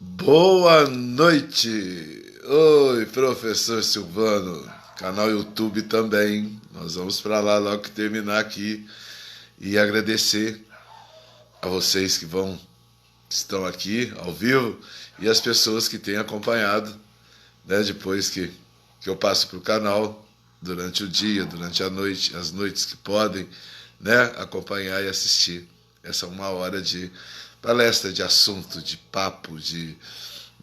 Boa noite! Oi, professor Silvano, canal YouTube também. Nós vamos para lá logo que terminar aqui e agradecer a vocês estão aqui ao vivo e as pessoas que têm acompanhado, né, depois que eu passo para o canal durante o dia, durante a noite, as noites que podem, né, acompanhar e assistir essa 1 hora de palestra, de assunto, de papo,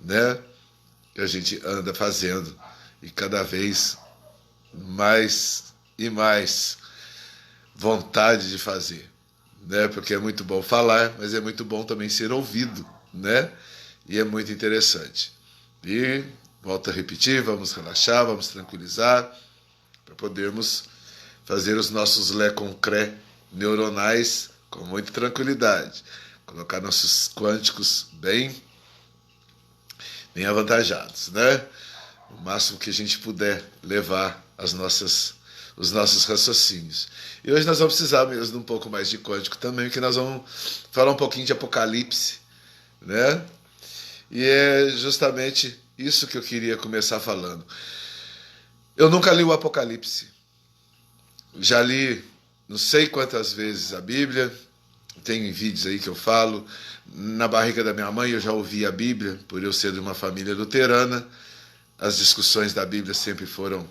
né, que a gente anda fazendo e cada vez mais e mais vontade de fazer, né? Porque é muito bom falar, mas é muito bom também ser ouvido, né? E é muito interessante. E volto a repetir, vamos relaxar, vamos tranquilizar para podermos fazer os nossos lé concré neuronais com muita tranquilidade, colocar nossos quânticos bem avantajados, né? O máximo que a gente puder levar os nossos raciocínios. E hoje nós vamos precisar mesmo de um pouco mais de quântico também, que nós vamos falar um pouquinho de Apocalipse, né? E é justamente isso que eu queria começar falando. Eu nunca li o Apocalipse. Já li não sei quantas vezes a Bíblia, tem vídeos aí que eu falo. Na barriga da minha mãe eu já ouvi a Bíblia, por eu ser de uma família luterana. As discussões da Bíblia sempre foram,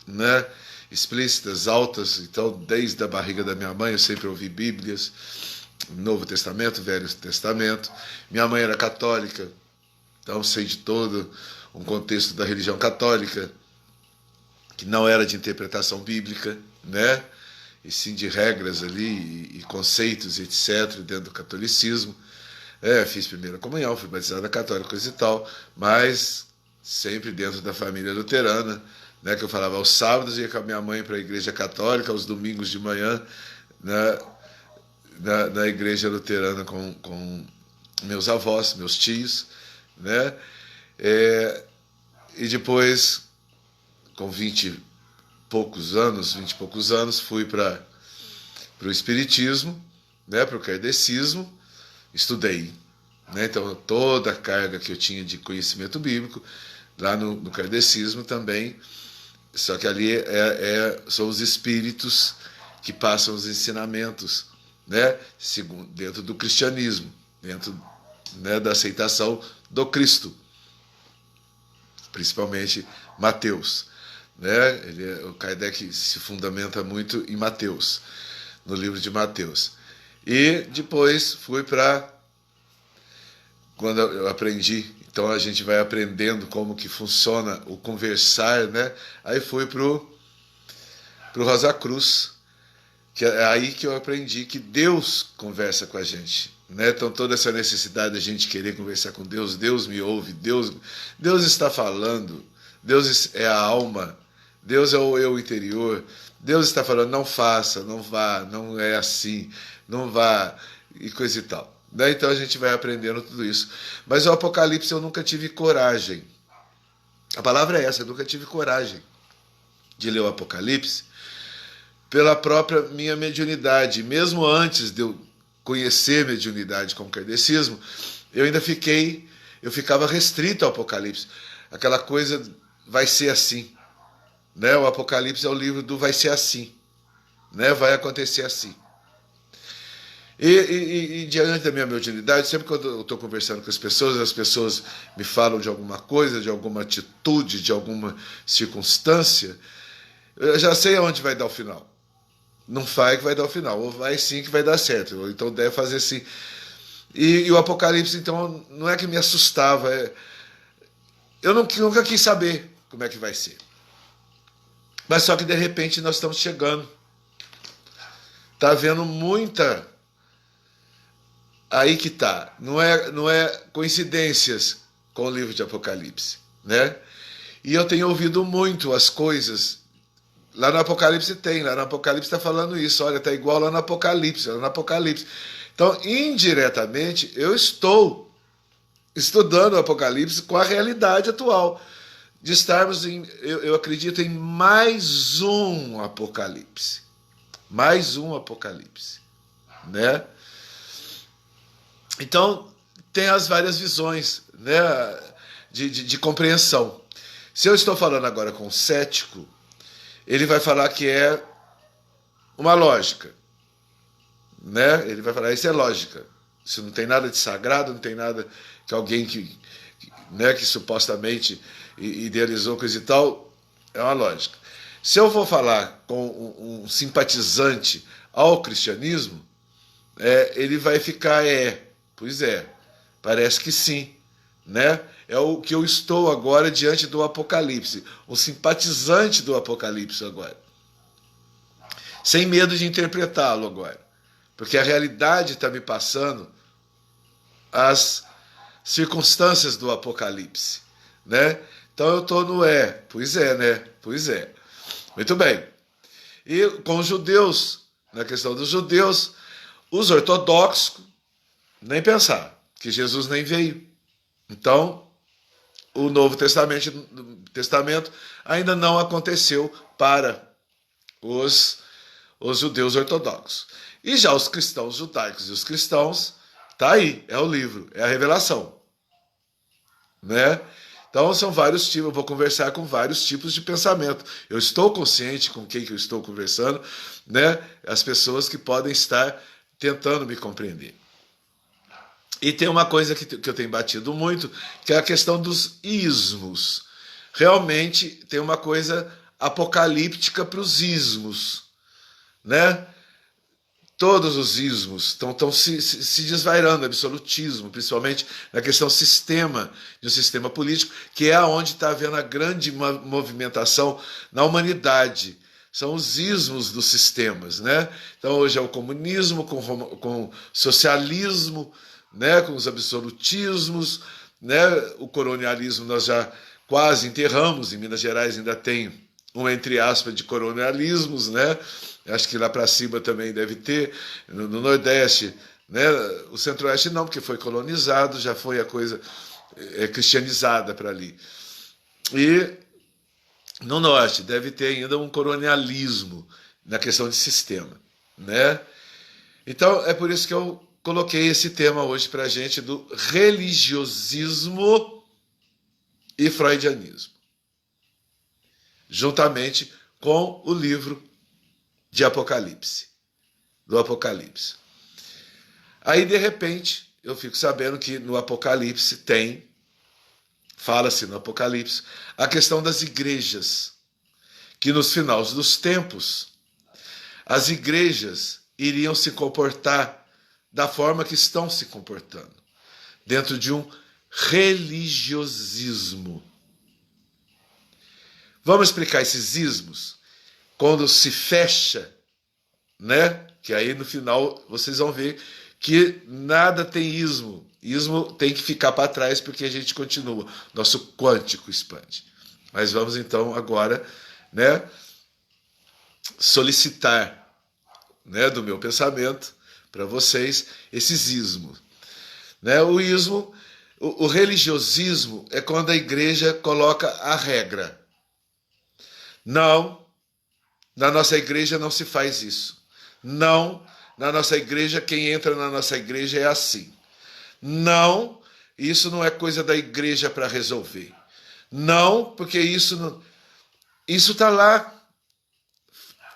né, explícitas, altas. Então, desde a barriga da minha mãe eu sempre ouvi Bíblias, Novo Testamento, Velho Testamento. Minha mãe era católica, então sei de todo um contexto da religião católica, que não era de interpretação bíblica, né, e sim de regras ali e conceitos, etc., dentro do catolicismo. Fiz primeira comunhão, fui batizado na católica, coisa e tal, mas sempre dentro da família luterana, né, que eu falava aos sábados, ia com a minha mãe para a igreja católica, aos domingos de manhã, né, na igreja luterana com meus avós, meus tios, né, e depois, com 20 e poucos anos, fui para o espiritismo, né, para o kardecismo, estudei, né, então toda a carga que eu tinha de conhecimento bíblico lá no kardecismo também, só que ali são os espíritos que passam os ensinamentos, né, dentro do cristianismo, dentro, né, da aceitação do Cristo, principalmente Mateus, né? O Kardec se fundamenta muito em Mateus, no livro de Mateus. E depois fui para, quando eu aprendi, então a gente vai aprendendo como que funciona o conversar, né? Aí fui pro Rosa Cruz, que é aí que eu aprendi que Deus conversa com a gente, né? Então toda essa necessidade de a gente querer conversar com Deus, Deus me ouve, Deus está falando, Deus é a alma, Deus é o eu interior, Deus está falando, não faça, não vá, não é assim, não vá, e coisa e tal. Daí então a gente vai aprendendo tudo isso. Mas o Apocalipse eu nunca tive coragem. A palavra é essa, eu nunca tive coragem de ler o Apocalipse pela própria minha mediunidade. Mesmo antes de eu conhecer mediunidade como kardecismo, eu ficava restrito ao Apocalipse. Aquela coisa, vai ser assim, né? O Apocalipse é o livro do vai ser assim, né? Vai acontecer assim. E diante da minha mediunidade, sempre que eu estou conversando com as pessoas me falam de alguma coisa, de alguma atitude, de alguma circunstância, eu já sei aonde vai dar o final. Não vai que vai dar o final, ou vai sim que vai dar certo, ou então deve fazer sim. E o Apocalipse, então, não é que me assustava, eu nunca quis saber como é que vai ser. Mas só que de repente nós estamos chegando. Está havendo muita... Aí que tá. Não é coincidências com o livro de Apocalipse, né? E eu tenho ouvido muito as coisas. Lá no Apocalipse lá no Apocalipse está falando isso. Olha, está igual lá no Apocalipse, Então, indiretamente, eu estou estudando o Apocalipse com a realidade atual. De estarmos eu acredito em mais um Apocalipse. Mais um Apocalipse, né? Então, tem as várias visões, né, de compreensão. Se eu estou falando agora com um cético, ele vai falar que é uma lógica, né? Ele vai falar, isso é lógica. Isso não tem nada de sagrado, não tem nada que alguém né, que supostamente idealizou coisa e tal, é uma lógica. Se eu vou falar com um simpatizante ao cristianismo, ele vai ficar, pois é, parece que sim, né? É o que eu estou agora diante do Apocalipse, um simpatizante do Apocalipse agora, sem medo de interpretá-lo agora, porque a realidade está me passando as circunstâncias do Apocalipse, né? Então eu estou no pois é, né? Pois é. Muito bem. E com os judeus, na questão dos judeus, os ortodoxos, nem pensar, que Jesus nem veio. Então, o Novo Testamento ainda não aconteceu para os judeus ortodoxos. E já os cristãos judaicos e os cristãos, tá aí, é o livro, é a revelação, né? Então são vários tipos, eu vou conversar com vários tipos de pensamento. Eu estou consciente com quem que eu estou conversando, né? As pessoas que podem estar tentando me compreender. E tem uma coisa que eu tenho batido muito, que é a questão dos ismos. Realmente tem uma coisa apocalíptica para os ismos, né? Todos os ismos estão se desvairando, absolutismo, principalmente na questão de um sistema político, que é onde está havendo a grande movimentação na humanidade. São os ismos dos sistemas, né? Então hoje é o comunismo com o socialismo, né? Com os absolutismos, né? O colonialismo nós já quase enterramos, em Minas Gerais ainda tem entre aspas, de colonialismos, né? Acho que lá para cima também deve ter, no Nordeste, né? O Centro-Oeste não, porque foi colonizado, já foi a coisa cristianizada para ali. E no Norte deve ter ainda um colonialismo na questão de sistema, né? Então é por isso que eu coloquei esse tema hoje para a gente do religiosismo e freudianismo, juntamente com o livro de Apocalipse, do Apocalipse. Aí, de repente, eu fico sabendo que no Apocalipse fala-se no Apocalipse, a questão das igrejas, que nos finais dos tempos, as igrejas iriam se comportar da forma que estão se comportando, dentro de um religiosismo. Vamos explicar esses ismos? Quando se fecha, né? Que aí no final vocês vão ver que nada tem ismo. Ismo tem que ficar para trás porque a gente continua. Nosso quântico expande. Mas vamos então agora, né, solicitar, né, do meu pensamento para vocês esses ismos. Né? O ismo, o religiosismo é quando a igreja coloca a regra. Não, na nossa igreja não se faz isso. Não, na nossa igreja, quem entra na nossa igreja é assim. Não, isso não é coisa da igreja para resolver. Não, porque isso está lá.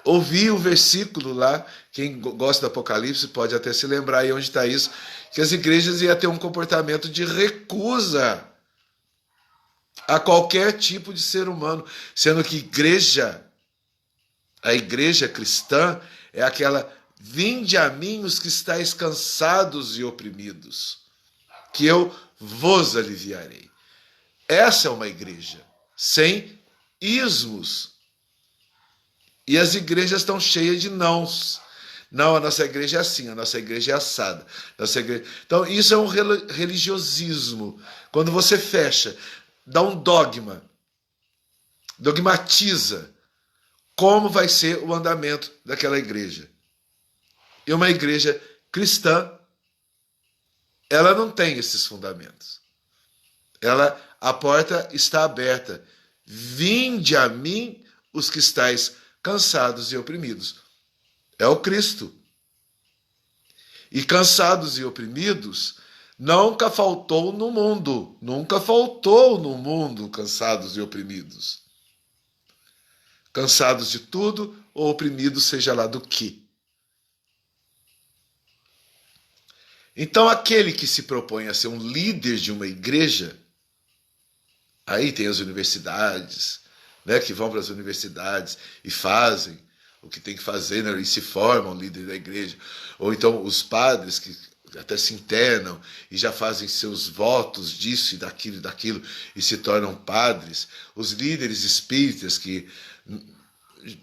Ouvi o versículo lá, quem gosta do Apocalipse pode até se lembrar aí onde está isso, que as igrejas iam ter um comportamento de recusa a qualquer tipo de ser humano, sendo que a igreja cristã é aquela: vinde a mim os que estáis cansados e oprimidos, que eu vos aliviarei. Essa é uma igreja sem ismos. E as igrejas estão cheias de nãos. Não, a nossa igreja é assim, a nossa igreja é assada. Então, isso é um religiosismo. Quando você fecha, dá um dogma, dogmatiza como vai ser o andamento daquela igreja. E uma igreja cristã, ela não tem esses fundamentos. A porta está aberta. Vinde a mim os que estáis cansados e oprimidos. É o Cristo. E cansados e oprimidos Nunca faltou no mundo, nunca faltou no mundo cansados e oprimidos. Cansados de tudo ou oprimidos, seja lá do que. Então, aquele que se propõe a ser um líder de uma igreja, aí tem as universidades, né, que vão para as universidades e fazem o que tem que fazer, né, e se formam líder da igreja. Ou então os padres que até se internam e já fazem seus votos disso e daquilo e se tornam padres. Os líderes espíritas que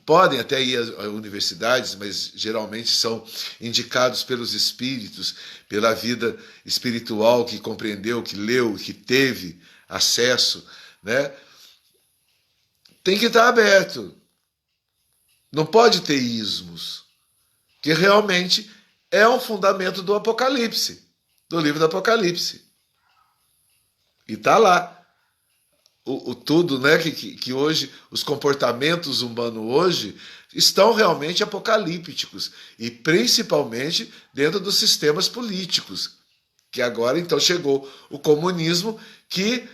podem até ir às universidades, mas geralmente são indicados pelos espíritos, pela vida espiritual que compreendeu, que leu, que teve acesso, né? Tem que estar aberto. Não pode ter ismos, que realmente é um fundamento do Apocalipse, do livro do Apocalipse. E está lá. O tudo, né, que hoje, os comportamentos humanos hoje estão realmente apocalípticos, e principalmente dentro dos sistemas políticos, que agora então chegou o comunismo, que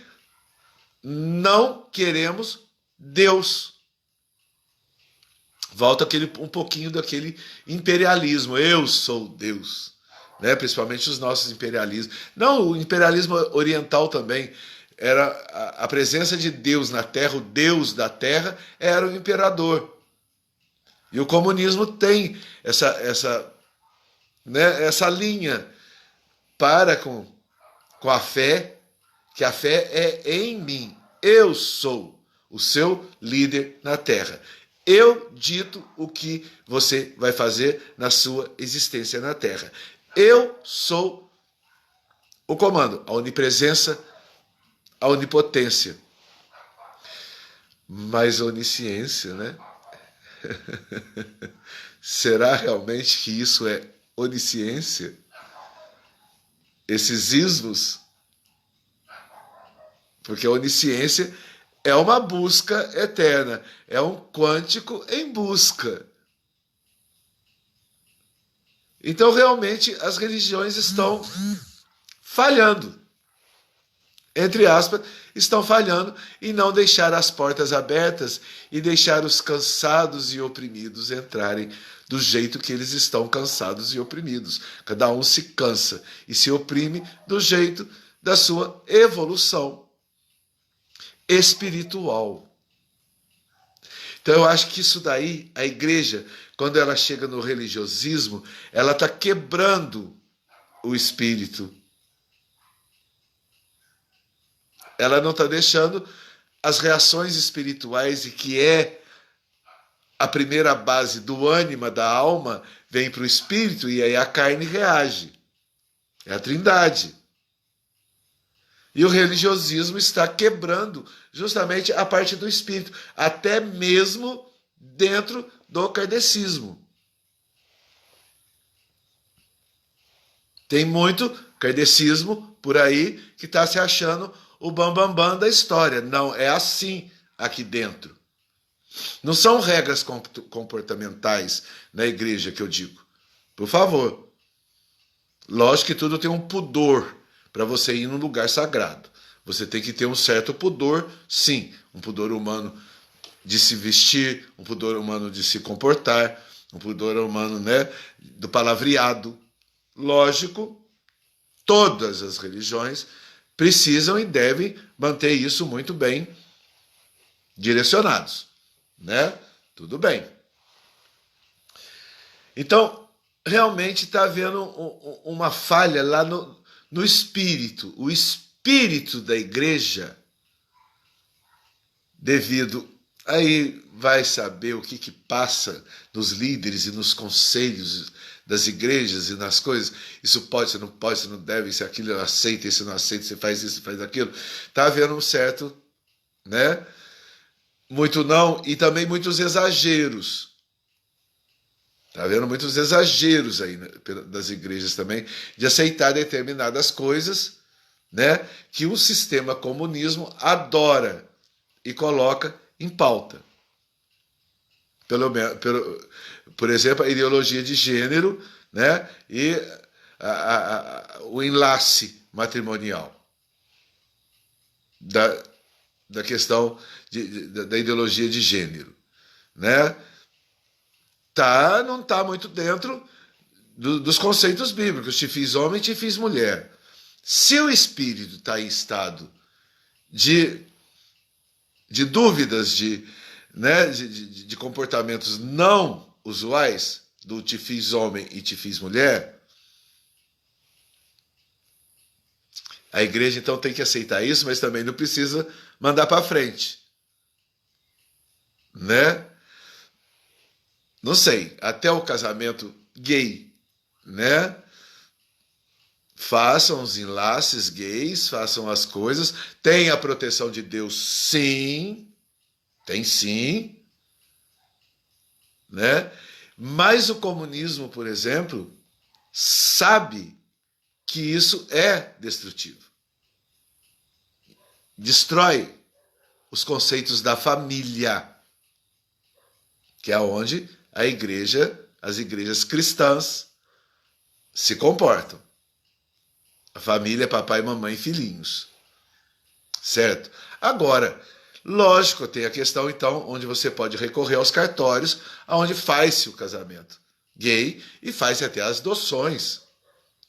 não queremos Deus. Volta um pouquinho daquele imperialismo, eu sou Deus, né? Principalmente os nossos imperialismos. Não, o imperialismo oriental também era a presença de Deus na Terra, o Deus da Terra era o imperador. E o comunismo tem essa linha para com a fé, que a fé é em mim. Eu sou o seu líder na Terra. Eu dito o que você vai fazer na sua existência na Terra. Eu sou o comando, a onipresença, a onipotência. Mas a onisciência, né? Será realmente que isso é onisciência? Esses ismos? Porque a onisciência é uma busca eterna, é um quântico em busca. Então, realmente, as religiões estão falhando. Entre aspas, estão falhando em não deixar as portas abertas e deixar os cansados e oprimidos entrarem do jeito que eles estão cansados e oprimidos. Cada um se cansa e se oprime do jeito da sua evolução espiritual. Então eu acho que isso daí, a igreja, quando ela chega no religiosismo, ela está quebrando o espírito. Ela não está deixando as reações espirituais, e que é a primeira base do ânima, da alma, vem para o espírito e aí a carne reage. É a trindade. E o religiosismo está quebrando justamente a parte do espírito, até mesmo dentro do kardecismo. Tem muito kardecismo por aí que está se achando o bambambam da história. Não, é assim aqui dentro. Não são regras comportamentais na igreja que eu digo. Por favor. Lógico que tudo tem um pudor para você ir num lugar sagrado. Você tem que ter um certo pudor, sim. Um pudor humano de se vestir, um pudor humano de se comportar, um pudor humano, né, do palavreado. Lógico, todas as religiões precisam e devem manter isso muito bem direcionados, né? Tudo bem. Então, realmente está havendo uma falha lá no espírito. O espírito da igreja, devido... Aí vai saber o que passa nos líderes e nos conselhos das igrejas e nas coisas. Isso pode, você não deve, isso aquilo aceita, isso não aceita, você faz isso, faz aquilo. Está havendo um certo, né? Muito não, e também muitos exageros. Está havendo muitos exageros aí, né, das igrejas também, de aceitar determinadas coisas, né, que o sistema comunismo adora e coloca em pauta. Por exemplo, a ideologia de gênero, né, e o enlace matrimonial, da questão da ideologia de gênero, né? Não está muito dentro dos conceitos bíblicos, te fiz homem, te fiz mulher. Se o espírito está em estado de dúvidas, de comportamentos não usuais, do te fiz homem e te fiz mulher, a igreja então tem que aceitar isso, mas também não precisa mandar para frente, né? Não sei, até o casamento gay, né? Façam os enlaces gays, façam as coisas, tem a proteção de Deus, sim, tem sim, né? Mas o comunismo, por exemplo, sabe que isso é destrutivo. Destrói os conceitos da família, que é onde as igrejas cristãs se comportam. A família é papai, mamãe e filhinhos. Certo? Agora, lógico, tem a questão, então, onde você pode recorrer aos cartórios, onde faz-se o casamento gay e faz-se até as adoções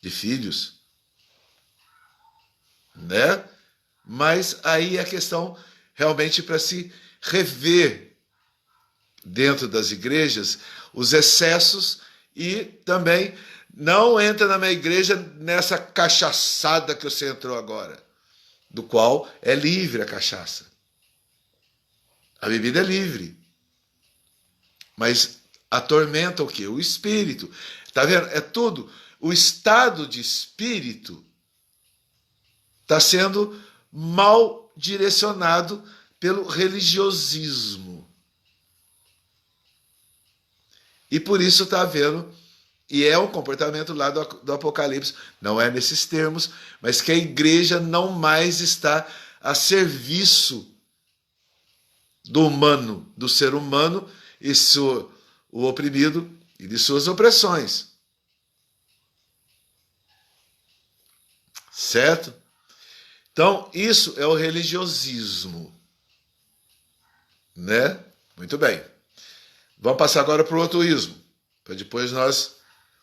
de filhos. Né? Mas aí a questão realmente para se rever dentro das igrejas os excessos e também não entra na minha igreja nessa cachaçada que você entrou agora, do qual é livre a cachaça. A bebida é livre. Mas atormenta o quê? O espírito. Está vendo? É tudo. O estado de espírito está sendo mal direcionado pelo religiosismo. E por isso está havendo, e é um comportamento lá do Apocalipse, não é nesses termos, mas que a igreja não mais está a serviço do humano, do ser humano, e o oprimido e de suas opressões. Certo? Então, isso é o religiosismo. Né? Muito bem. Vamos passar agora para o outro ismo, para depois nós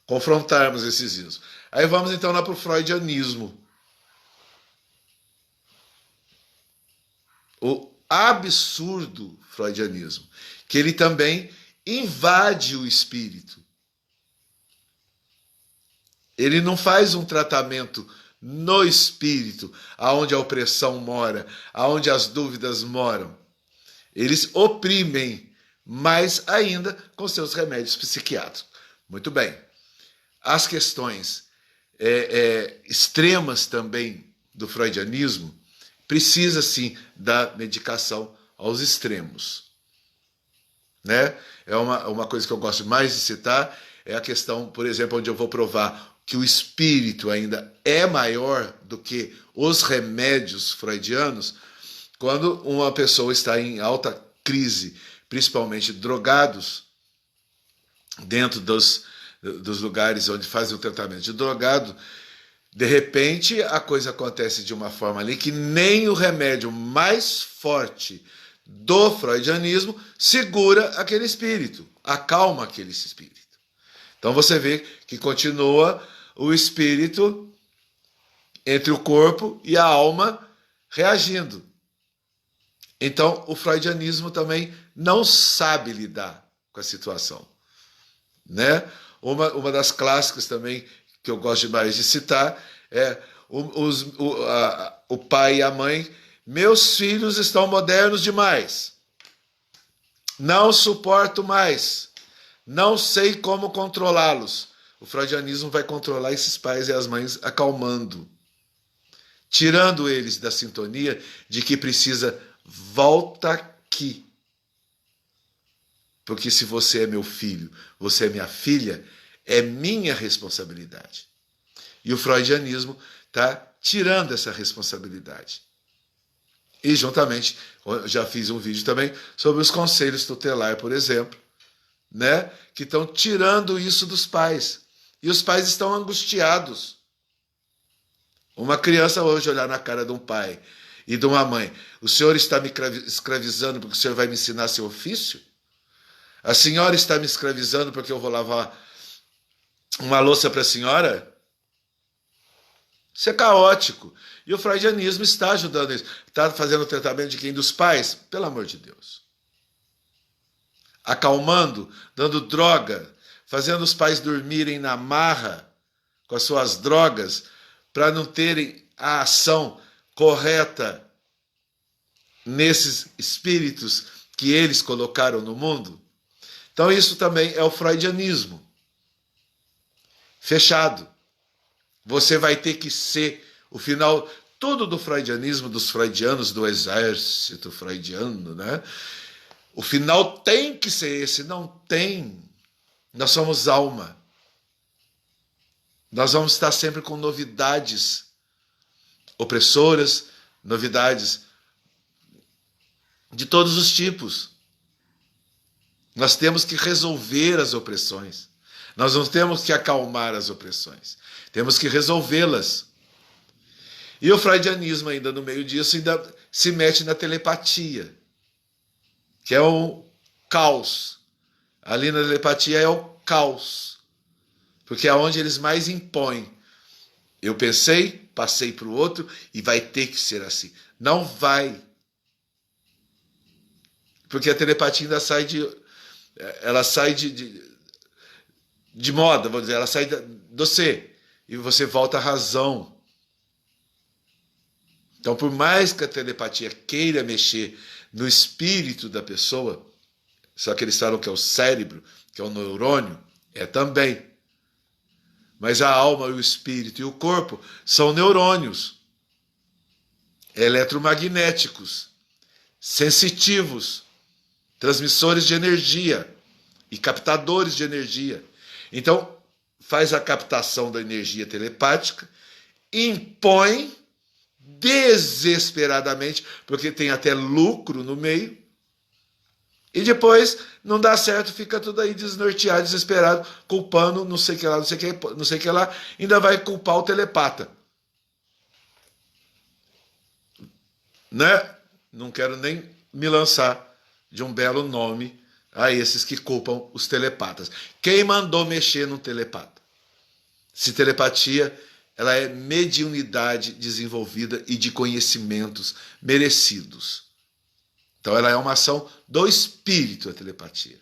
confrontarmos esses ismos. Aí vamos então lá para o freudianismo. O absurdo freudianismo, que ele também invade o espírito. Ele não faz um tratamento no espírito, aonde a opressão mora, aonde as dúvidas moram. Eles oprimem, mais ainda com seus remédios psiquiátricos. Muito bem. As questões extremas também do freudianismo precisa, sim, da medicação aos extremos. Né? É uma coisa que eu gosto mais de citar, é a questão, por exemplo, onde eu vou provar que o espírito ainda é maior do que os remédios freudianos, quando uma pessoa está em alta crise, principalmente drogados, dentro dos lugares onde fazem o tratamento de drogado, de repente a coisa acontece de uma forma ali que nem o remédio mais forte do freudianismo segura aquele espírito, acalma aquele espírito. Então você vê que continua o espírito entre o corpo e a alma reagindo. Então o freudianismo também não sabe lidar com a situação. Né? Uma das clássicas também que eu gosto mais de citar é o pai e a mãe: meus filhos estão modernos demais, não suporto mais, não sei como controlá-los. O freudianismo vai controlar esses pais e as mães acalmando, tirando eles da sintonia de que precisa volta aqui. Porque se você é meu filho, você é minha filha, é minha responsabilidade. E o freudianismo está tirando essa responsabilidade. E juntamente, eu já fiz um vídeo também sobre os conselhos tutelar, por exemplo, né, que estão tirando isso dos pais. E os pais estão angustiados. Uma criança hoje olhar na cara de um pai e de uma mãe: o senhor está me escravizando porque o senhor vai me ensinar seu ofício? A senhora está me escravizando porque eu vou lavar uma louça para a senhora? Isso é caótico. E o freudianismo está ajudando isso. Está fazendo o tratamento de quem? Dos pais? Pelo amor de Deus. Acalmando, dando droga, fazendo os pais dormirem na marra com as suas drogas, para não terem a ação correta nesses espíritos que eles colocaram no mundo. Então isso também é o freudianismo. Fechado. Você vai ter que ser o final, tudo do freudianismo, dos freudianos, do exército freudiano, né? O final tem que ser esse, não tem. Nós somos alma. Nós vamos estar sempre com novidades opressoras, novidades de todos os tipos. Nós temos que resolver as opressões. Nós não temos que acalmar as opressões. Temos que resolvê-las. E o freudianismo, ainda no meio disso, ainda se mete na telepatia, que é um caos. Ali na telepatia é o caos. Porque é onde eles mais impõem. Eu pensei, passei para o outro e vai ter que ser assim. Não vai. Porque a telepatia ainda sai de moda, vou dizer, ela sai do ser. E você volta à razão. Então, por mais que a telepatia queira mexer no espírito da pessoa, só que eles falam que é o cérebro, que é o neurônio, é também. Mas a alma, o espírito e o corpo são neurônios eletromagnéticos, sensitivos, transmissores de energia e captadores de energia. Então, faz a captação da energia telepática, impõe desesperadamente, porque tem até lucro no meio, e depois não dá certo, fica tudo aí desnorteado, desesperado, culpando não sei o que lá, não sei o que lá, ainda vai culpar o telepata. Né? Não quero nem me lançar de um belo nome a esses que culpam os telepatas. Quem mandou mexer no telepata? Se telepatia, ela é mediunidade desenvolvida e de conhecimentos merecidos. Então ela é uma ação do espírito, a telepatia.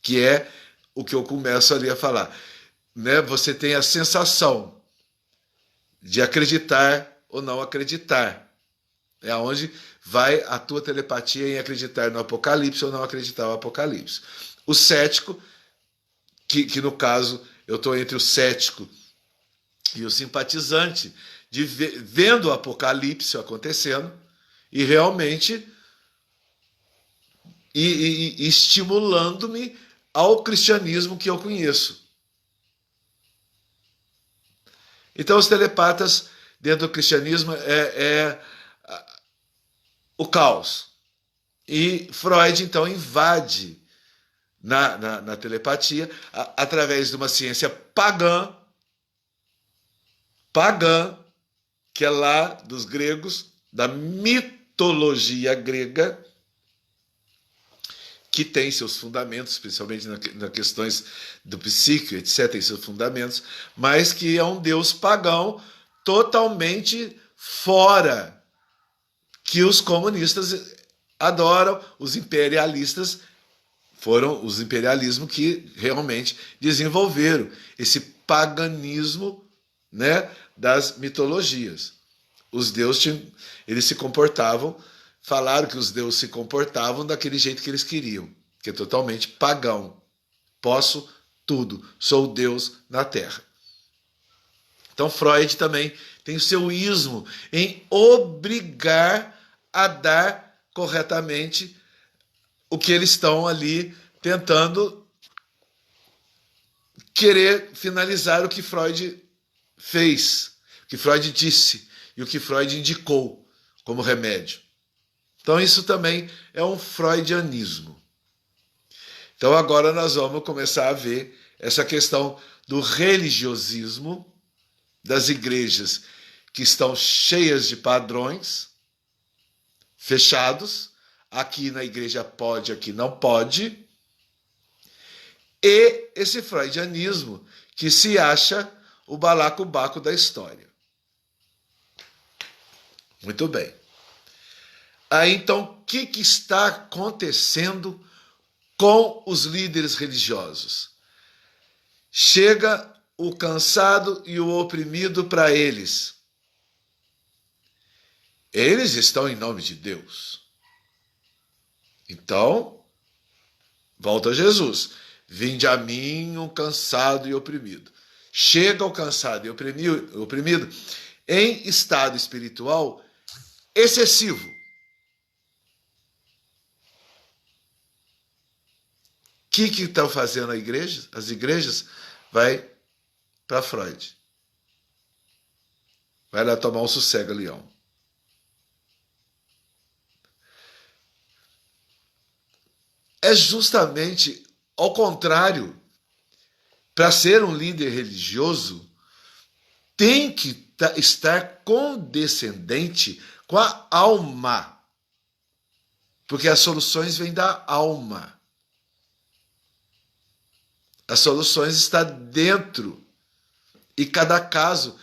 Que é o que eu começo ali a falar. Né? Você tem a sensação de acreditar ou não acreditar. É onde vai a tua telepatia em acreditar no Apocalipse ou não acreditar no Apocalipse. O cético, que no caso eu estou entre o cético e o simpatizante, vendo o Apocalipse acontecendo e realmente e estimulando-me ao cristianismo que eu conheço. Então os telepatas dentro do cristianismo é o caos. E Freud, então, invade na telepatia através de uma ciência pagã, que é lá dos gregos, da mitologia grega, que tem seus fundamentos, principalmente nas questões do psíquico, etc., tem seus fundamentos, mas que é um deus pagão totalmente fora, que os comunistas adoram, os imperialistas foram os imperialismos que realmente desenvolveram esse paganismo, né, das mitologias. Os deuses, eles se comportavam, falaram que os deuses se comportavam daquele jeito que eles queriam, que é totalmente pagão. Posso tudo, sou Deus na Terra. Então Freud também tem o seu ismo em obrigar a dar corretamente o que eles estão ali tentando querer finalizar o que Freud fez, o que Freud disse e o que Freud indicou como remédio. Então isso também é um freudianismo. Então agora nós vamos começar a ver essa questão do religiosismo das igrejas que estão cheias de padrões fechados. Aqui na igreja pode, aqui não pode. E esse freudianismo que se acha o balacobaco da história. Muito bem. Aí então, o que está acontecendo com os líderes religiosos? Chega o cansado e o oprimido para eles. Eles estão em nome de Deus. Então, volta a Jesus. Vinde a mim um cansado e oprimido. Chega o cansado e oprimido em estado espiritual excessivo. O que estão fazendo as igrejas? Vai para Freud. Vai lá tomar um sossega-leão. É justamente ao contrário. Para ser um líder religioso, tem que estar condescendente com a alma. Porque as soluções vêm da alma. As soluções estão dentro. E cada caso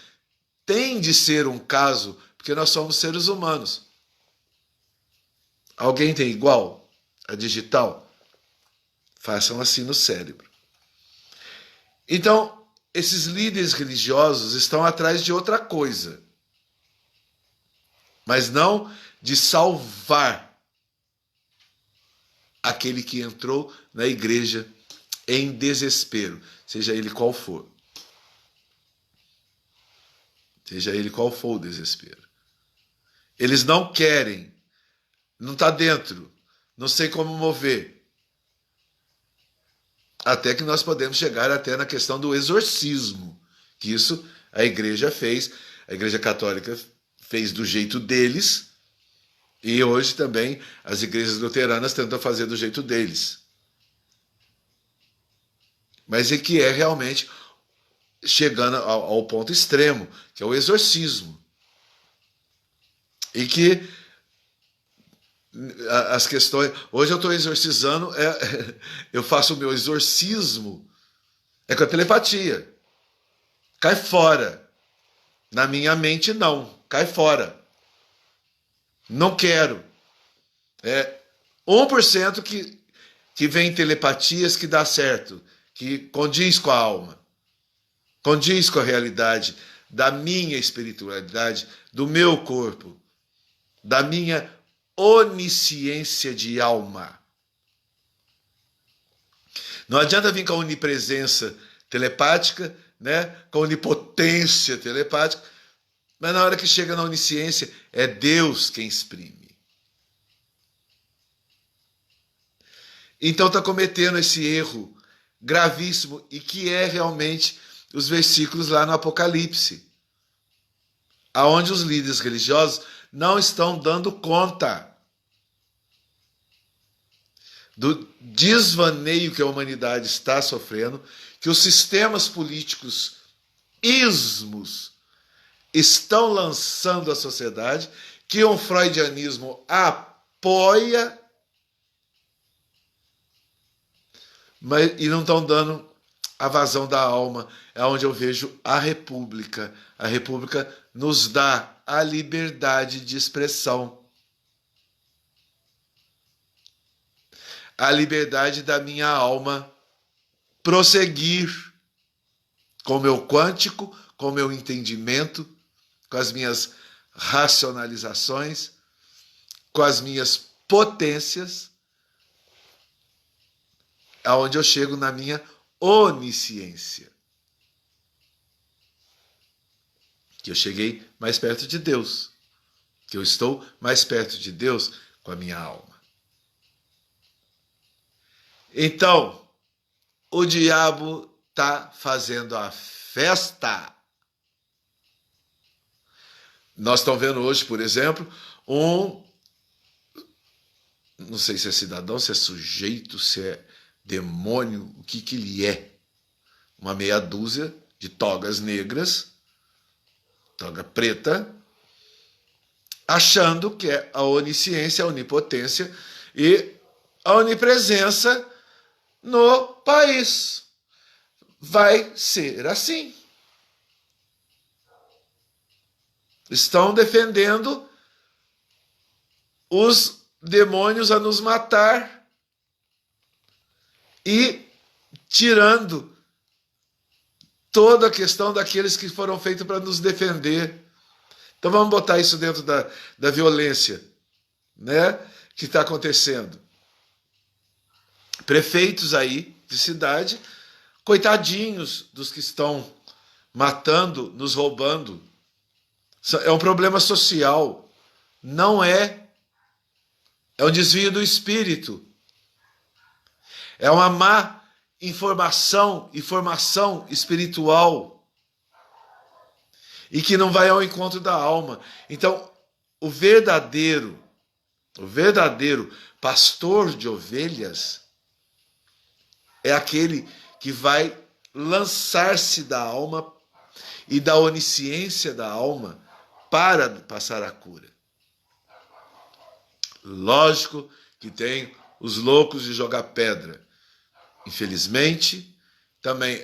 tem de ser um caso, porque nós somos seres humanos. Alguém tem igual a digital? Façam assim no cérebro. Então, esses líderes religiosos estão atrás de outra coisa. Mas não de salvar aquele que entrou na igreja em desespero, seja ele qual for. Seja ele qual for o desespero. Eles não querem, não está dentro, não sei como mover. Até que nós podemos chegar até na questão do exorcismo, que isso a igreja fez, a igreja católica fez do jeito deles, e hoje também as igrejas luteranas tentam fazer do jeito deles. Mas é que é realmente chegando ao ponto extremo, que é o exorcismo. E que as questões... Hoje eu estou exorcizando, eu faço o meu exorcismo, é com a telepatia. Cai fora. Na minha mente, não. Cai fora. Não quero. É 1% que vem telepatias que dá certo, que condiz com a alma, condiz com a realidade da minha espiritualidade, do meu corpo, da minha onisciência de alma. Não adianta vir com a onipresença telepática, né? Com a onipotência telepática, mas na hora que chega na onisciência, é Deus quem exprime. Então está cometendo esse erro gravíssimo, e que é realmente os versículos lá no Apocalipse, aonde os líderes religiosos não estão dando conta do desvaneio que a humanidade está sofrendo, que os sistemas políticos ismos estão lançando à sociedade, que um freudianismo apoia, e não estão dando a vazão da alma. É onde eu vejo a República. A República nos dá a liberdade de expressão. A liberdade da minha alma prosseguir com o meu quântico, com o meu entendimento, com as minhas racionalizações, com as minhas potências, aonde eu chego na minha onisciência. Que eu cheguei mais perto de Deus. Que eu estou mais perto de Deus com a minha alma. Então, o diabo está fazendo a festa. Nós estamos vendo hoje, por exemplo, não sei se é cidadão, se é sujeito, se é demônio, o que ele é. Uma meia dúzia de togas negras toga preta, achando que é a onisciência, a onipotência e a onipresença no país. Vai ser assim. Estão defendendo os demônios a nos matar e tirando toda a questão daqueles que foram feitos para nos defender. Então vamos botar isso dentro da violência, né, que está acontecendo. Prefeitos aí de cidade, coitadinhos dos que estão matando, nos roubando. É um problema social, não é. É um desvio do espírito. É uma má informação e formação espiritual e que não vai ao encontro da alma. Então, o verdadeiro pastor de ovelhas é aquele que vai lançar-se da alma e da onisciência da alma para passar a cura. Lógico que tem os loucos de jogar pedra. Infelizmente, também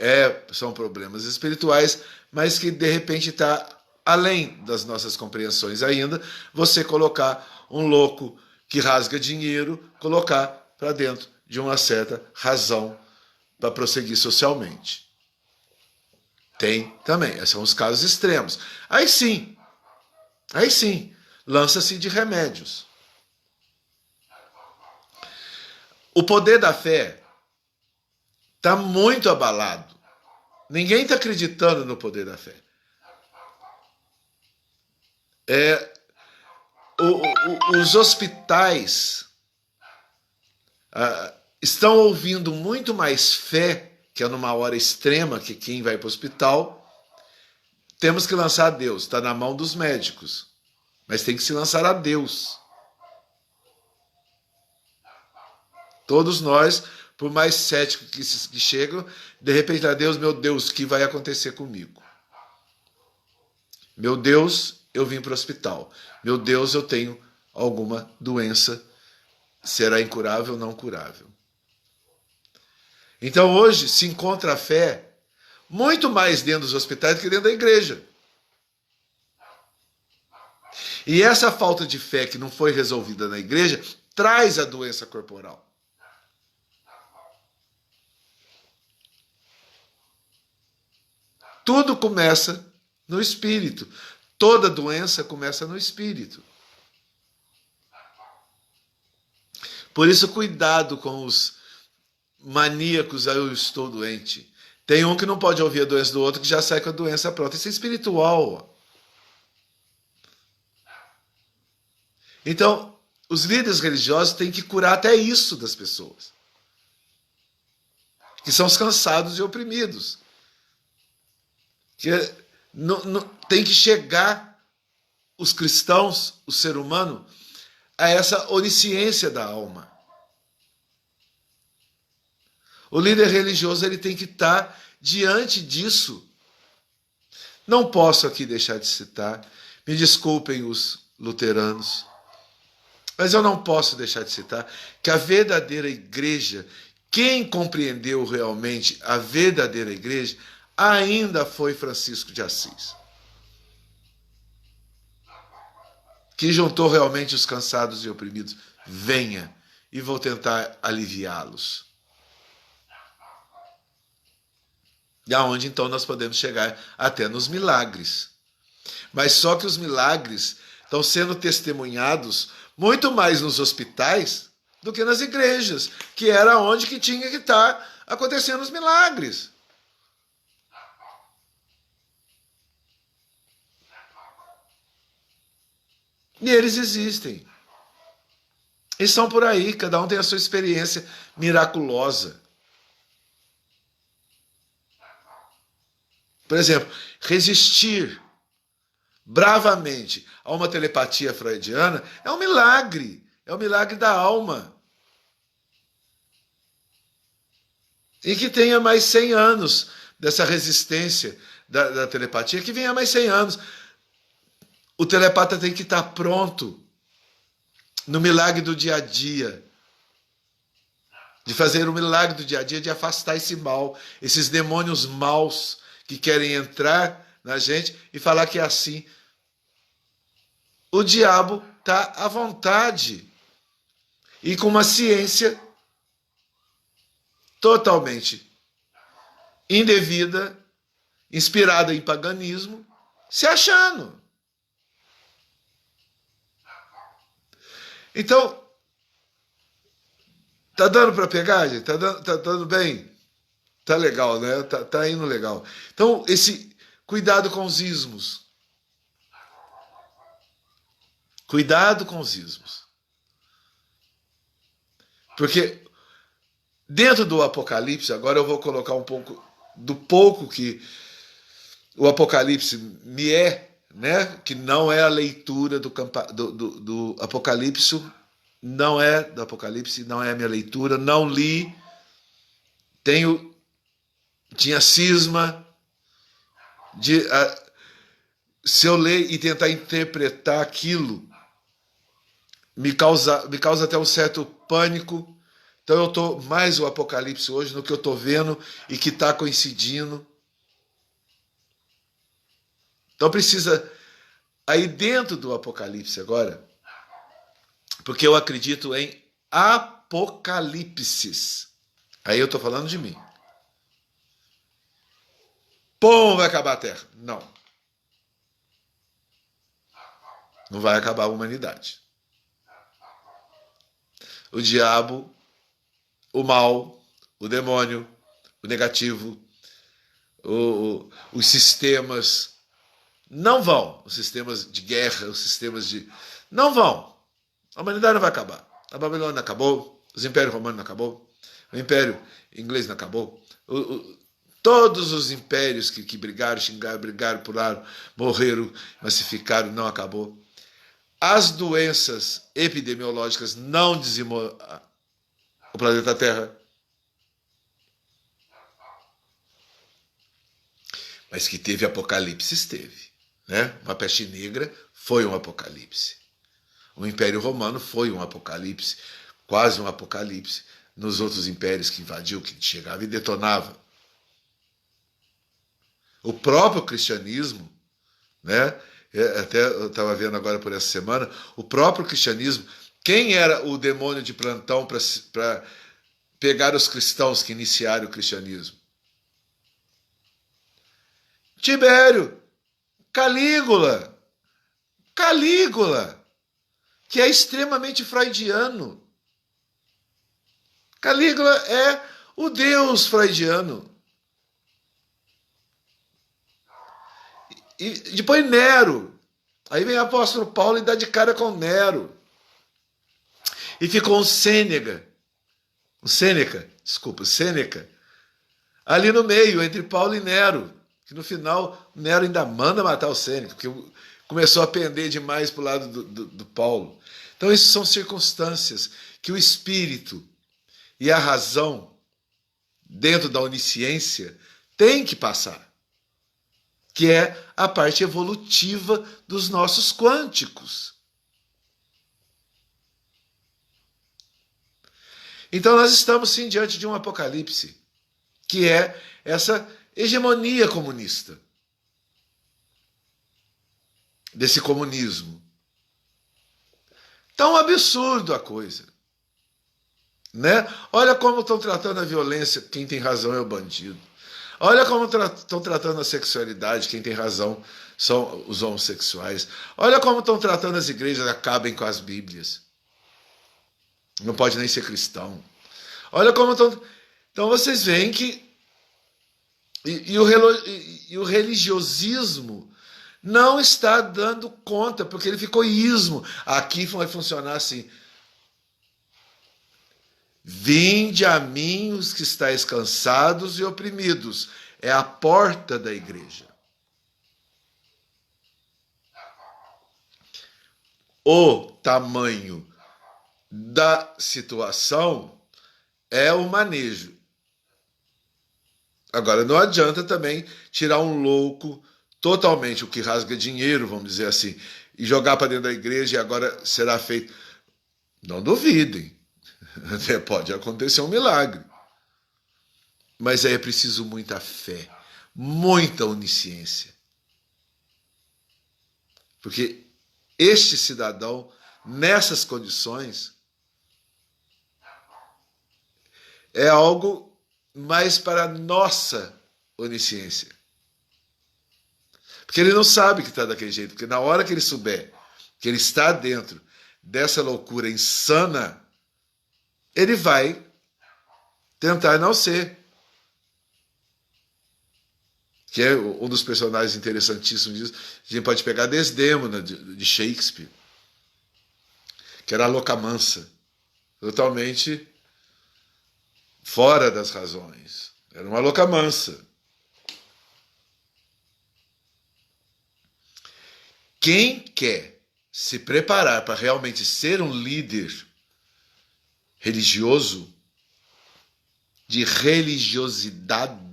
são problemas espirituais, mas que de repente está além das nossas compreensões ainda, você colocar um louco que rasga dinheiro, colocar para dentro de uma certa razão para prosseguir socialmente. Tem também, esses são os casos extremos. Aí sim, lança-se de remédios. O poder da fé está muito abalado. Ninguém está acreditando no poder da fé. Os hospitais estão ouvindo muito mais fé, que é numa hora extrema, que quem vai para o hospital, temos que lançar a Deus. Está na mão dos médicos. Mas tem que se lançar a Deus. Todos nós, por mais céticos que chegam, de repente, a Deus, meu Deus, o que vai acontecer comigo? Meu Deus, eu vim para o hospital. Meu Deus, eu tenho alguma doença. Será incurável ou não curável? Então, hoje, se encontra a fé muito mais dentro dos hospitais do que dentro da igreja. E essa falta de fé que não foi resolvida na igreja traz a doença corporal. Tudo começa no espírito. Toda doença começa no espírito. Por isso, cuidado com os maníacos, eu estou doente. Tem um que não pode ouvir a doença do outro, que já sai com a doença pronta. Isso é espiritual. Então, os líderes religiosos têm que curar até isso das pessoas. Que são os cansados e oprimidos. Que tem que chegar os cristãos, o ser humano, a essa onisciência da alma. O líder religioso ele tem que estar diante disso. Não posso aqui deixar de citar, me desculpem os luteranos, mas eu não posso deixar de citar que a verdadeira igreja, quem compreendeu realmente a verdadeira igreja, ainda foi Francisco de Assis, que juntou realmente os cansados e oprimidos. Venha, e vou tentar aliviá-los. E aonde então nós podemos chegar até nos milagres. Mas só que os milagres estão sendo testemunhados muito mais nos hospitais do que nas igrejas, que era onde que tinha que estar acontecendo os milagres. E eles existem. E estão por aí, cada um tem a sua experiência miraculosa. Por exemplo, resistir bravamente a uma telepatia freudiana é um milagre da alma. E que tenha mais 100 anos dessa resistência da telepatia, que venha mais 100 anos. o telepata tem que estar pronto no milagre do dia a dia, de fazer o milagre do dia a dia, de afastar esse mal, esses demônios maus que querem entrar na gente e falar que é assim. O diabo está à vontade e com uma ciência totalmente indevida, inspirada em paganismo, se achando. Então, tá dando para pegar, gente? Tá dando bem? Tá legal, né? Tá indo legal. Então, esse cuidado com os ismos. Cuidado com os ismos. Porque dentro do Apocalipse, agora eu vou colocar um pouco do pouco que o Apocalipse me é, né? Que não é a leitura do Apocalipse, não é do Apocalipse, não é a minha leitura, não li, tinha cisma de se eu ler e tentar interpretar aquilo, me causa até um certo pânico. Então eu estou mais o Apocalipse hoje no que eu estou vendo e que está coincidindo. Então precisa, aí dentro do Apocalipse agora, porque eu acredito em apocalipses. Aí eu estou falando de mim. Pum, vai acabar a Terra. Não. Não vai acabar a humanidade. O diabo, o mal, o demônio, o negativo, os sistemas não vão. Os sistemas de guerra, os sistemas de... não vão. A humanidade não vai acabar. A Babilônia não acabou, os impérios romanos não acabou, o império inglês não acabou, todos os impérios que brigaram, xingaram, brigaram, pularam, morreram, massificaram, não acabou. As doenças epidemiológicas não dizimou o planeta Terra. Mas que teve apocalipse, teve. Né? Uma peste negra foi um apocalipse. O Império Romano foi um apocalipse, quase um apocalipse, nos outros impérios que invadiu, que chegava e detonava. O próprio cristianismo, né? Até eu estava vendo agora por essa semana, o próprio cristianismo, quem era o demônio de plantão para pegar os cristãos que iniciaram o cristianismo? Tibério, Calígula, que é extremamente freudiano. Calígula é o deus freudiano. E depois Nero. Aí vem o apóstolo Paulo e dá de cara com Nero. E ficou um Sêneca, ali no meio, entre Paulo e Nero. Que no final, Nero ainda manda matar o Sêneca, porque começou a pender demais para o lado do Paulo. Então, isso são circunstâncias que o espírito e a razão, dentro da onisciência, tem que passar. Que é a parte evolutiva dos nossos quânticos. Então, nós estamos, sim, diante de um apocalipse, que é essa hegemonia comunista, desse comunismo. Tão absurdo a coisa, né? Olha como estão tratando a violência, quem tem razão é o bandido. Olha como estão tratando a sexualidade, quem tem razão são os homossexuais. Olha como estão tratando as igrejas, acabem com as Bíblias. Não pode nem ser cristão. Olha como estão... Então vocês veem que e o religiosismo não está dando conta, porque ele ficou ismo. Aqui vai funcionar assim. Vinde a mim os que estáis cansados e oprimidos. É a porta da igreja. O tamanho da situação é o manejo. Agora, não adianta também tirar um louco totalmente, o que rasga dinheiro, vamos dizer assim, e jogar para dentro da igreja e agora será feito. Não duvidem. Pode acontecer um milagre. Mas aí é preciso muita fé, muita onisciência. Porque este cidadão, nessas condições, é algo mais para a nossa onisciência. Porque ele não sabe que está daquele jeito. Porque na hora que ele souber que ele está dentro dessa loucura insana, ele vai tentar não ser. Que é um dos personagens interessantíssimos disso. A gente pode pegar Desdémona, de Shakespeare, que era a louca mansa, totalmente fora das razões. Era uma louca mansa. Quem quer se preparar para realmente ser um líder religioso, de religiosidade,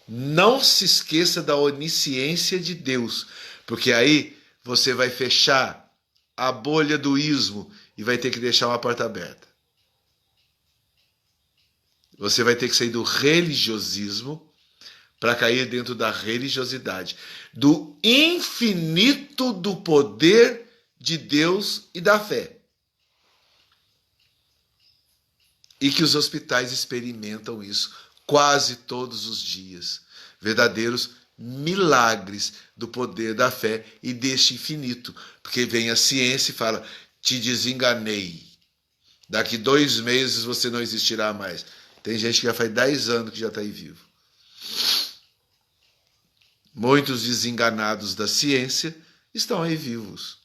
não se esqueça da onisciência de Deus, porque aí você vai fechar a bolha do ismo e vai ter que deixar uma porta aberta. Você vai ter que sair do religiosismo para cair dentro da religiosidade, do infinito do poder de Deus e da fé. E que os hospitais experimentam isso quase todos os dias. Verdadeiros milagres do poder da fé e deste infinito. Porque vem a ciência e fala, te desenganei. Daqui 2 meses você não existirá mais. Tem gente que já faz 10 anos que já está aí vivo. Muitos desenganados da ciência estão aí vivos.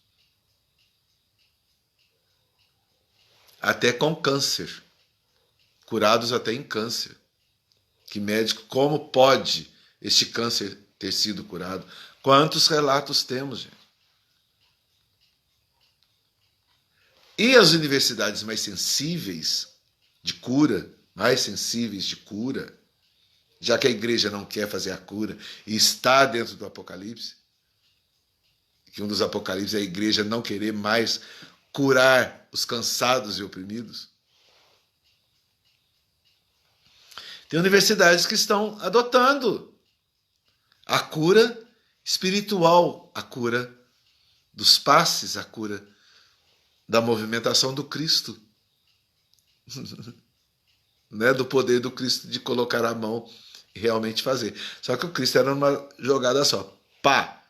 Até com câncer. Curados até em câncer. Que médico, como pode este câncer ter sido curado? Quantos relatos temos, gente? E as universidades mais sensíveis de cura, já que a igreja não quer fazer a cura e está dentro do Apocalipse, que um dos Apocalipses é a igreja não querer mais curar os cansados e oprimidos. Tem universidades que estão adotando a cura espiritual, a cura dos passes, a cura da movimentação do Cristo. Né? Do poder do Cristo de colocar a mão e realmente fazer. Só que o Cristo era uma jogada só. Pá!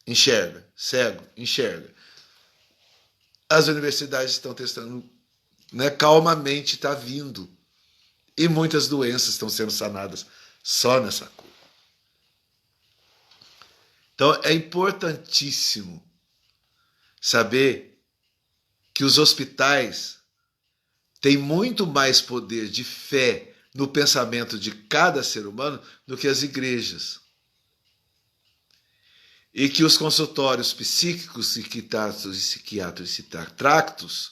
Enxerga. Cego, enxerga. As universidades estão testando, né? Calmamente está vindo. E muitas doenças estão sendo sanadas só nessa cura. Então é importantíssimo saber que os hospitais têm muito mais poder de fé no pensamento de cada ser humano do que as igrejas. E que os consultórios psíquicos, psiquiatras e psiquiátricos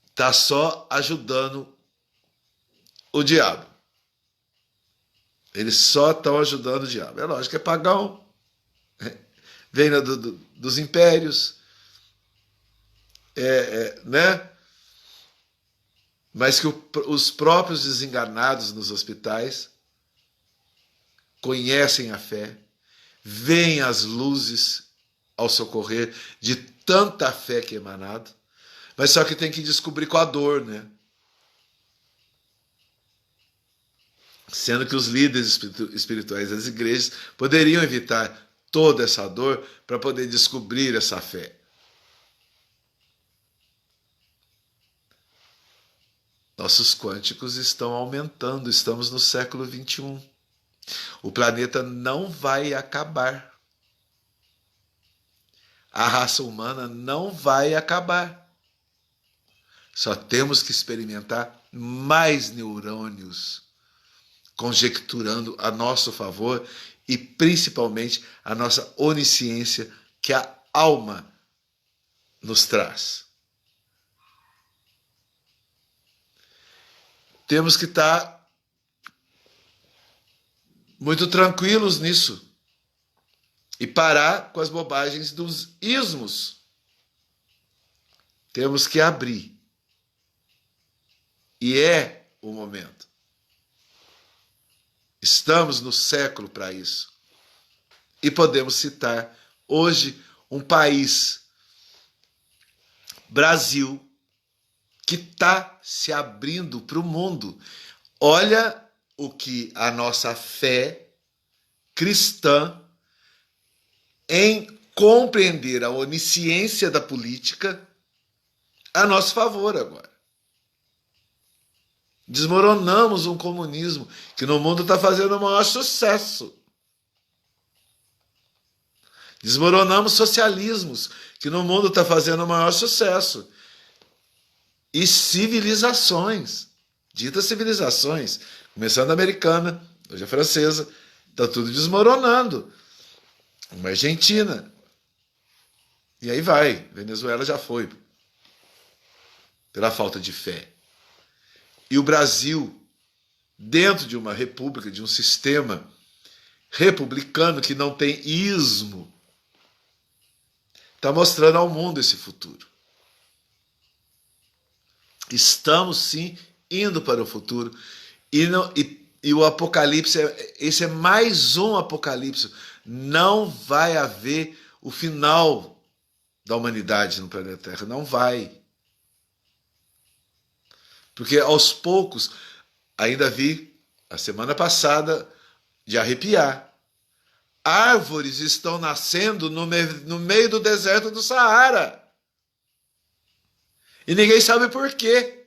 está só ajudando o diabo. Eles só estão ajudando o diabo. É lógico que é pagão. Vem dos impérios. Né? Mas que os próprios desenganados nos hospitais conhecem a fé, veem as luzes ao socorrer de tanta fé que é emanado, mas só que tem que descobrir com a dor, né? Sendo que os líderes espirituais das igrejas poderiam evitar toda essa dor para poder descobrir essa fé. Nossos quânticos estão aumentando, estamos no século 21. O planeta não vai acabar. A raça humana não vai acabar. Só temos que experimentar mais neurônios conjecturando a nosso favor e principalmente a nossa onisciência que a alma nos traz. Temos que estar muito tranquilos nisso. e parar com as bobagens dos ismos. Temos que abrir. E é o momento. Estamos no século para isso. E podemos citar hoje um país, Brasil, que está se abrindo para o mundo. Olha o que a nossa fé cristã em compreender a onisciência da política a nosso favor agora. Desmoronamos um comunismo que no mundo está fazendo o maior sucesso. Desmoronamos socialismos que no mundo está fazendo o maior sucesso. E civilizações, ditas civilizações, começando a americana, hoje a francesa, está tudo desmoronando. Uma Argentina. E aí vai, Venezuela já foi, pela falta de fé. E o Brasil, dentro de uma república, de um sistema republicano que não tem ismo, está mostrando ao mundo esse futuro. Estamos, sim, indo para o futuro. E o Apocalipse, esse é mais um Apocalipse. Não vai haver o final da humanidade no planeta Terra. Não vai. Porque aos poucos, ainda vi, a semana passada, de arrepiar. Árvores estão nascendo no meio do deserto do Saara. E ninguém sabe por quê.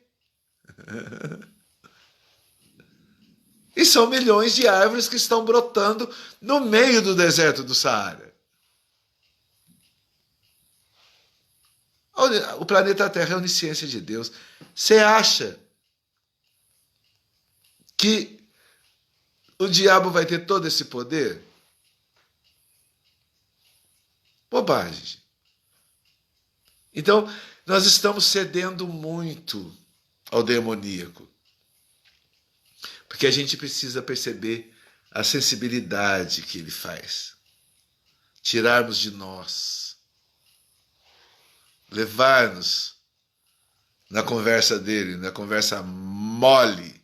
E são milhões de árvores que estão brotando no meio do deserto do Saara. O planeta Terra é a onisciência de Deus. Você acha que o diabo vai ter todo esse poder? Bobagem. Então, nós estamos cedendo muito ao demoníaco. Porque a gente precisa perceber a sensibilidade que ele faz. Tirarmos de nós. Levar-nos na conversa dele, na conversa mole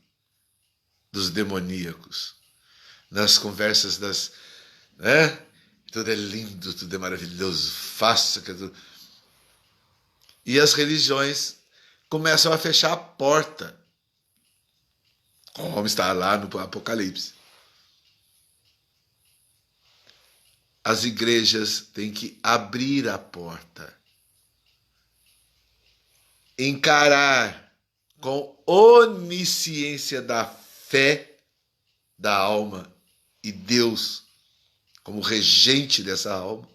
dos demoníacos. Nas conversas das... né? Tudo é lindo, tudo é maravilhoso, faça que tudo... E as religiões começam a fechar a porta. Como está lá no Apocalipse. As igrejas têm que abrir a porta. Encarar com onisciência da fé da alma e Deus como regente dessa alma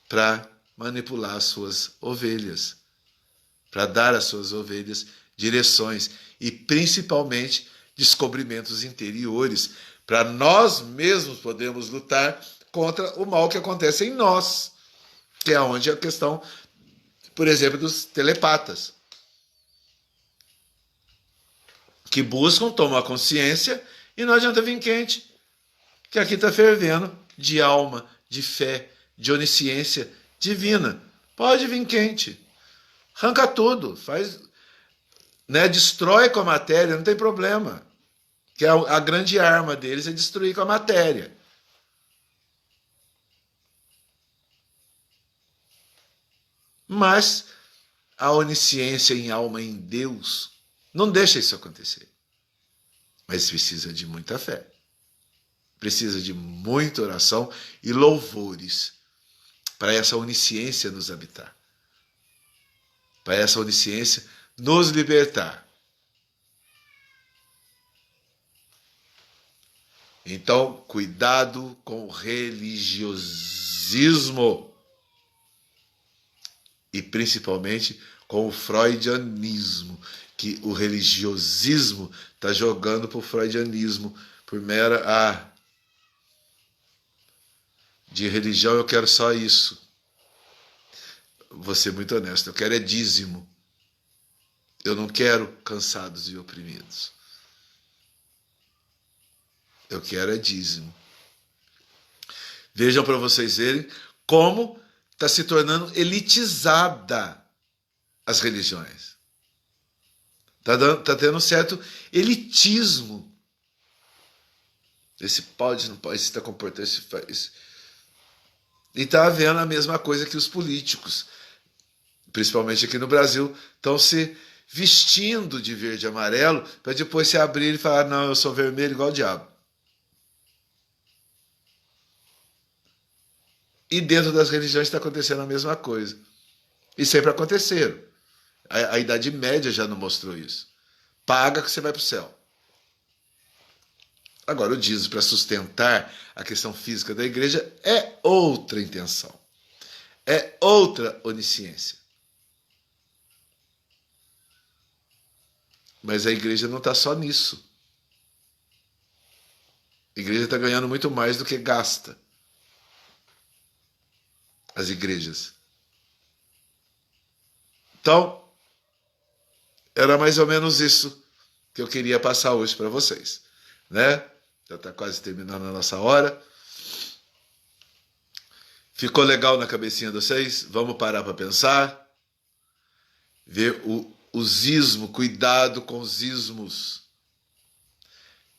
para manipular as suas ovelhas, para dar às suas ovelhas direções e principalmente descobrimentos interiores, para nós mesmos podermos lutar contra o mal que acontece em nós, que é onde a questão, por exemplo, dos telepatas, que buscam, tomam a consciência e não adianta vir quente, que aqui está fervendo de alma, de fé, de onisciência divina. Pode vir quente, arranca tudo, faz... né, destrói com a matéria, não tem problema. Que a grande arma deles é destruir com a matéria. Mas a onisciência em alma em Deus não deixa isso acontecer. Mas precisa de muita fé. Precisa de muita oração e louvores para essa onisciência nos habitar. Para essa onisciência nos libertar. Então, cuidado com o religiosismo e principalmente com o freudianismo, que o religiosismo está jogando para o freudianismo por mera de religião eu quero só isso. Vou ser muito honesto, eu quero é dízimo. Eu não quero cansados e oprimidos. Eu quero é dízimo. Vejam para vocês verem como está se tornando elitizada as religiões. Está tendo um certo elitismo. Esse pode, não pode, esse está comportando, esse faz. E está havendo a mesma coisa que os políticos, principalmente aqui no Brasil, estão se vestindo de verde e amarelo para depois se abrir e falar, não, eu sou vermelho igual o diabo. E dentro das religiões está acontecendo a mesma coisa. E sempre aconteceram. A Idade Média já não mostrou isso. Paga que você vai para o céu. Agora, o dízimo para sustentar a questão física da igreja é outra intenção. É outra onisciência. Mas a igreja não está só nisso. A igreja está ganhando muito mais do que gasta. As igrejas. Então, era mais ou menos isso que eu queria passar hoje para vocês, né? Já está quase terminando a nossa hora. Ficou legal na cabecinha de vocês? Vamos parar para pensar. Ver os ismos, cuidado com os ismos.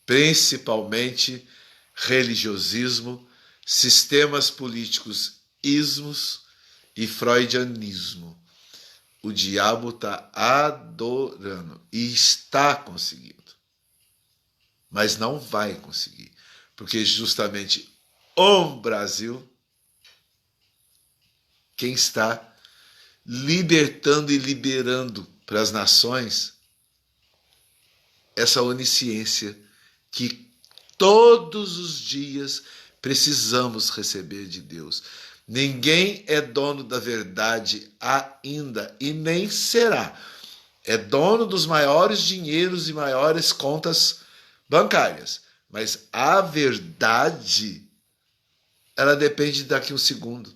Principalmente religiosismo, sistemas políticos, ismos e freudianismo. O diabo está adorando e está conseguindo. Mas não vai conseguir. Porque justamente o Brasil, quem está libertando e liberando para as nações essa onisciência que todos os dias precisamos receber de Deus. Ninguém é dono da verdade ainda e nem será. É dono dos maiores dinheiros e maiores contas bancárias. Mas a verdade, ela depende daqui um segundo.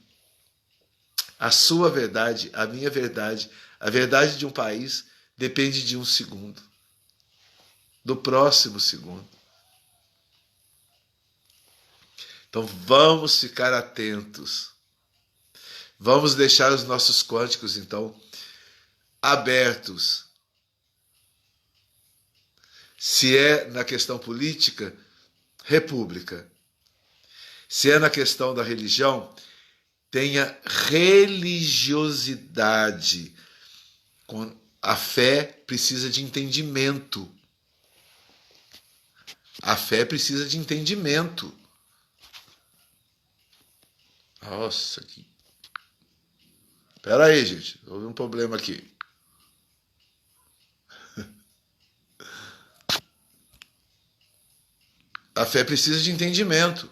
A sua verdade, a minha verdade, a verdade de um país depende de um segundo. Do próximo segundo. Então vamos ficar atentos. Vamos deixar os nossos quânticos, então, abertos. Se é na questão política, república. Se é na questão da religião, tenha religiosidade. A fé precisa de entendimento. A fé precisa de entendimento. Nossa, que... Espera aí, gente. Houve um problema aqui. A fé precisa de entendimento.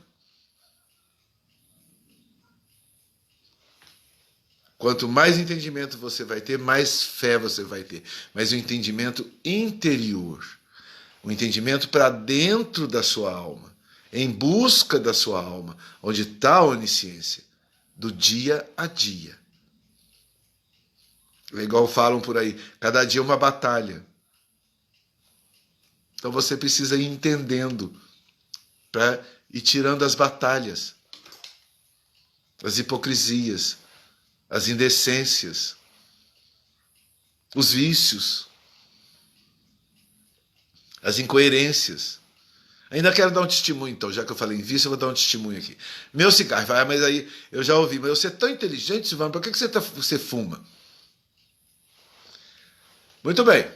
Quanto mais entendimento você vai ter, mais fé você vai ter. Mas o entendimento interior. O entendimento para dentro da sua alma. Em busca da sua alma. Onde está a onisciência. Do dia a dia. É igual falam por aí. Cada dia é uma batalha. Então você precisa ir entendendo. Para ir tirando as batalhas. As hipocrisias. As indecências, os vícios, as incoerências. Ainda quero dar um testemunho, então, já que eu falei em vício, eu vou dar um testemunho aqui. Meu cigarro, vai, mas aí eu já ouvi, mas você é tão inteligente, Silvano, por que você fuma? Muito bem,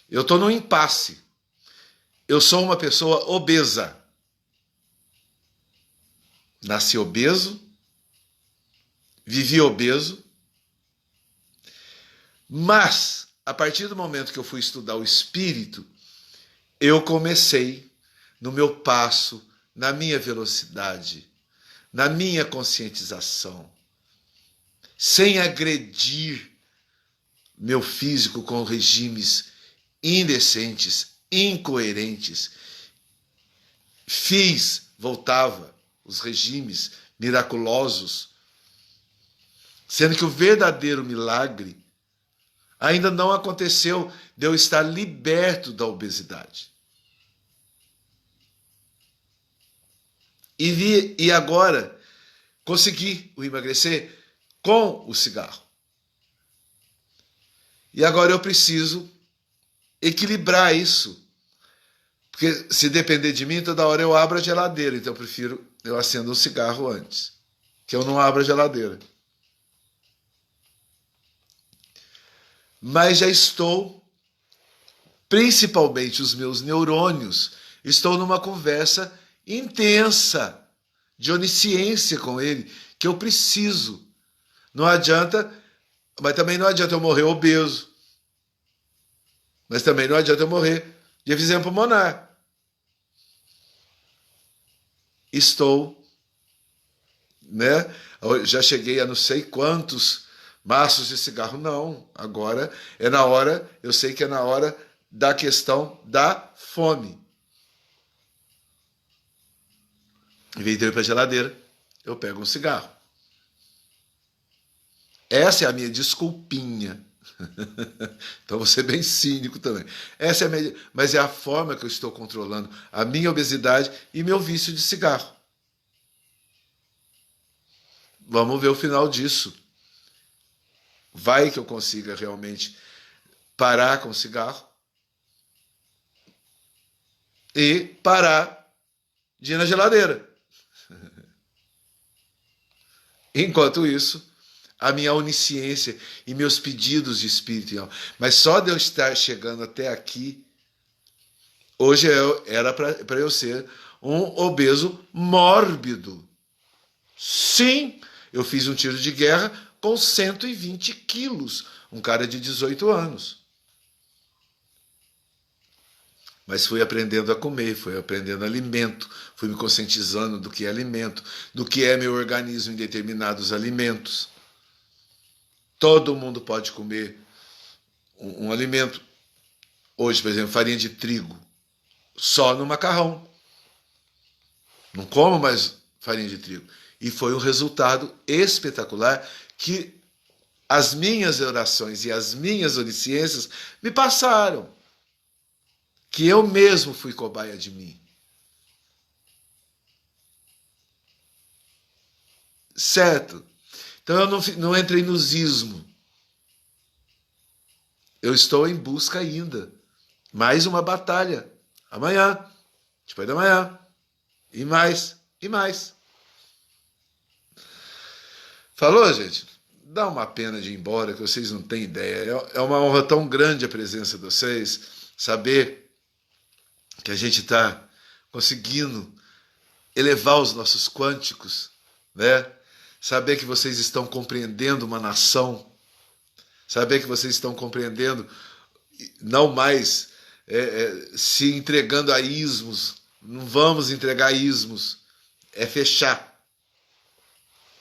eu estou num impasse. Eu sou uma pessoa obesa. Nasci obeso. Vivi obeso, mas a partir do momento que eu fui estudar o espírito, eu comecei no meu passo, na minha velocidade, na minha conscientização, sem agredir meu físico com regimes indecentes, incoerentes. Voltava os regimes miraculosos, sendo que o verdadeiro milagre ainda não aconteceu de eu estar liberto da obesidade. E agora consegui o emagrecer com o cigarro. E agora eu preciso equilibrar isso. Porque se depender de mim, toda hora eu abro a geladeira. Então eu acendo um cigarro antes. Que eu não abro a geladeira. Mas já estou, principalmente os meus neurônios, estou numa conversa intensa, de onisciência com ele, que eu preciso. Não adianta, mas também não adianta eu morrer obeso. Mas também não adianta eu morrer de efizema pulmonar. Estou, né? Já cheguei a não sei quantos maços de cigarro. Não, agora é na hora, eu sei que é na hora da questão da fome. Em vez de ir para a geladeira, eu pego um cigarro. Essa é a minha desculpinha. Então vou ser bem cínico também. Essa é a minha, mas é a forma que eu estou controlando a minha obesidade e meu vício de cigarro. Vamos ver o final disso. Vai que eu consiga realmente parar com o cigarro e parar de ir na geladeira. Enquanto isso, a minha onisciência e meus pedidos de espírito e alma. Mas só de eu estar chegando até aqui, hoje era para eu ser um obeso mórbido. Sim, eu fiz um tiro de guerra com 120 quilos, um cara de 18 anos. Mas fui aprendendo a comer, fui aprendendo alimento, fui me conscientizando do que é alimento, do que é meu organismo em determinados alimentos. Todo mundo pode comer um alimento. Hoje, por exemplo, farinha de trigo, só no macarrão. Não como mais farinha de trigo. E foi um resultado espetacular que as minhas orações e as minhas onisciências me passaram. Que eu mesmo fui cobaia de mim. Certo? Então eu não entrei no ismo. Eu estou em busca ainda. Mais uma batalha. Amanhã. Depois da manhã. E mais. E mais. Falou, gente? Dá uma pena de ir embora, que vocês não têm ideia. É uma honra tão grande a presença de vocês. Saber que a gente está conseguindo elevar os nossos quânticos, né? Saber que vocês estão compreendendo uma nação, saber que vocês estão compreendendo, não mais se entregando a ismos, não vamos entregar ismos, é fechar.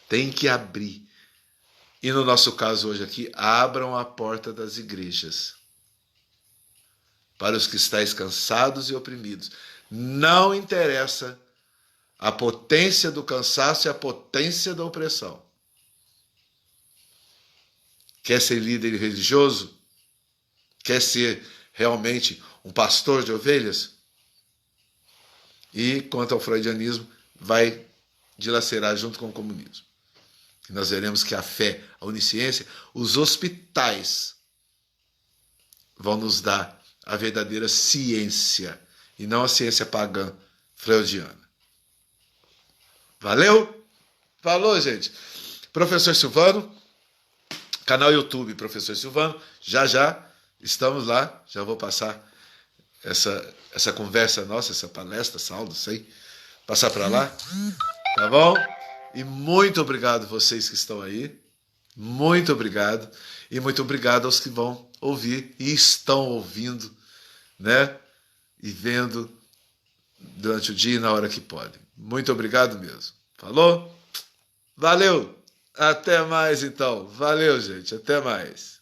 Tem que abrir. E no nosso caso hoje aqui, abram a porta das igrejas. Para os que estáis cansados e oprimidos. Não interessa a potência do cansaço e a potência da opressão. Quer ser líder religioso? Quer ser realmente um pastor de ovelhas? E, quanto ao freudianismo, vai dilacerar junto com o comunismo. E nós veremos que a fé, a onisciência, os hospitais vão nos dar a verdadeira ciência, e não a ciência pagã freudiana. Valeu? Falou, gente. Professor Silvano, canal YouTube Professor Silvano, já estamos lá, já vou passar essa conversa nossa, essa palestra, essa aula, não sei, passar para lá, tá bom? E muito obrigado vocês que estão aí, muito obrigado, e muito obrigado aos que vão ouvir e estão ouvindo, né? E vendo durante o dia e na hora que podem. Muito obrigado mesmo. Falou? Valeu! Até mais então. Valeu, gente. Até mais.